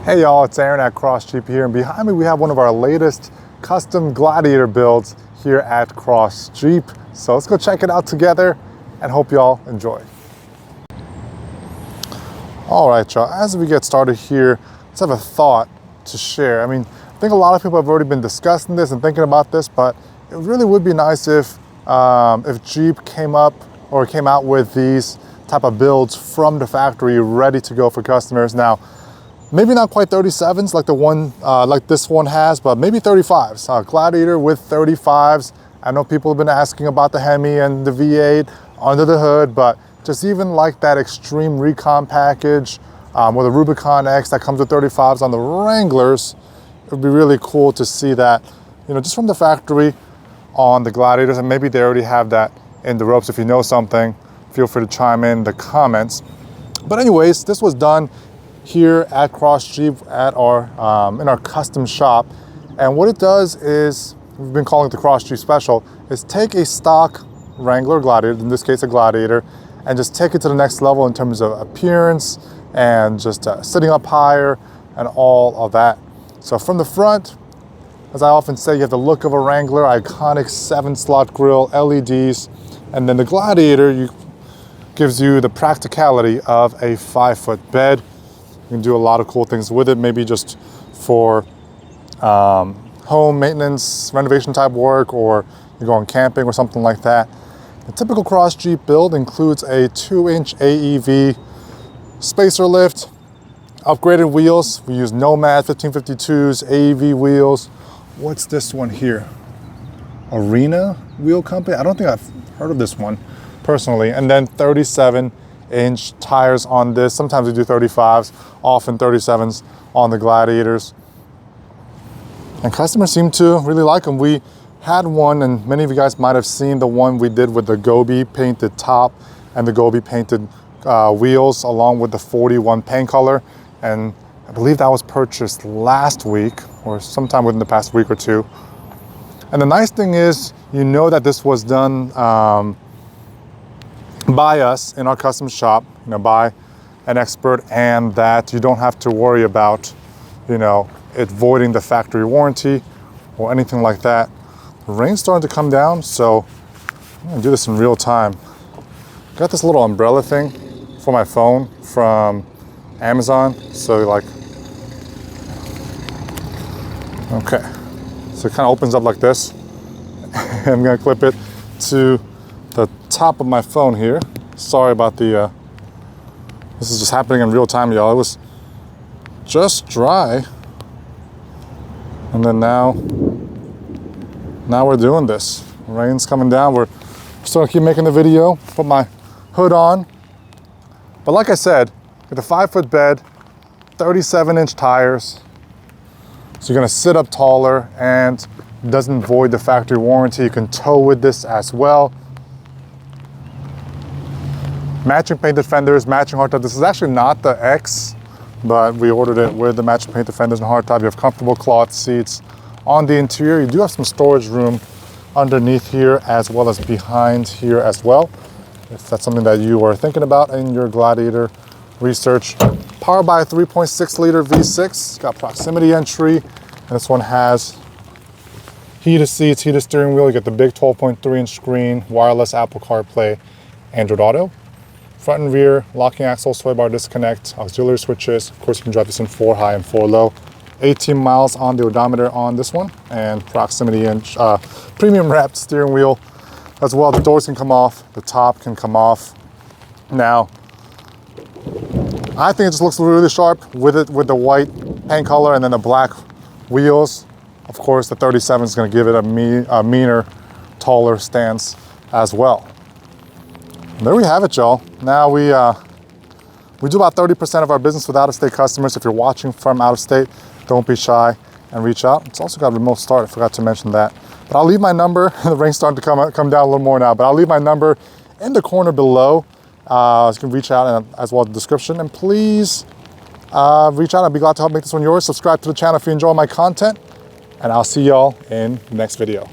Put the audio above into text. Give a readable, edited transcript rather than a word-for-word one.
Hey y'all, it's Aaron at Cross Jeep here, and behind me we have one of our latest custom Gladiator builds here at Cross Jeep. So let's go check it out together and hope y'all enjoy. All right, y'all, as we get started here, let's have a thought to share. I think a lot of people have already been discussing this and thinking about this, but it really would be nice if Jeep came out with these type of builds from the factory ready to go for customers. Now, maybe not quite 37s like the one, like this one has, but maybe 35s. Gladiator with 35s. I know people have been asking about the Hemi and the V8 under the hood, but just even like that extreme recon package with the Rubicon X that comes with 35s on the Wranglers, it would be really cool to see that, just from the factory on the Gladiators, and maybe they already have that in the ropes. If you know something, feel free to chime in the comments. But anyways, this was done here at Cross Jeep at our in our custom shop, and what it does is, we've been calling it the Cross Jeep Special, is take a stock Wrangler Gladiator, in this case a Gladiator, and just take it to the next level in terms of appearance and just sitting up higher and all of that. So from the front, as I often say, you have the look of a Wrangler, iconic 7-slot grille, LEDs, and then the Gladiator gives you the practicality of a 5-foot bed. You can do a lot of cool things with it, maybe just for home maintenance, renovation type work, or you're going camping or something like that. The typical Cross Jeep build includes a 2-inch AEV spacer lift, upgraded wheels. We use Nomad 1552s, AEV wheels. What's this one here? Arena Wheel Company? I don't think I've heard of this one personally. And then 37-inch tires on this. Sometimes we do 35s, often 37s on the Gladiators. And customers seem to really like them. We had one, and many of you guys might have seen the one we did with the Gobi painted top and the Gobi painted wheels, along with the 41 paint color. And I believe that was purchased last week or sometime within the past week or two. And the nice thing is, that this was done by us in our custom shop, by an expert, and that you don't have to worry about, it voiding the factory warranty or anything like that. The rain's starting to come down, so I'm gonna do this in real time. Got this little umbrella thing for my phone from Amazon, so okay, so it kind of opens up like this. I'm gonna clip it to the top of my phone here. Sorry about the, this is just happening in real time, y'all. It was just dry, and then now we're doing this. Rain's coming down. We're still gonna keep making the video, put my hood on. But like I said, with a 5-foot bed, 37-inch tires, so you're gonna sit up taller and doesn't void the factory warranty. You can tow with this as well. Matching painted fenders, matching hardtop. This is actually not the X, but we ordered it with the matching painted fenders and hardtop. You have comfortable cloth seats on the interior. You do have some storage room underneath here, as well as behind here as well, if that's something that you are thinking about in your Gladiator research. Powered by a 3.6 liter V6. It's got proximity entry, and this one has heated seats, heated steering wheel. You get the big 12.3-inch screen, wireless Apple CarPlay, Android Auto. Front and rear, locking axle, sway bar disconnect, auxiliary switches. Of course, you can drive this in 4 high and 4 low. 18 miles on the odometer on this one, and proximity inch, premium wrapped steering wheel as well. The doors can come off, the top can come off. Now, I think it just looks really sharp with the white paint color and then the black wheels. Of course, the 37 is going to give it a meaner, taller stance as well. And there we have it, y'all. Now we do about 30% of our business with out-of-state customers. If you're watching from out of state, don't be shy and reach out. It's also got remote start. I forgot to mention that. But I'll leave my number. The rain's starting to come down a little more now, but I'll leave my number in the corner below. You can reach out, and as well as the description. And please reach out. I'd be glad to help make this one yours. Subscribe to the channel if you enjoy my content. And I'll see y'all in the next video.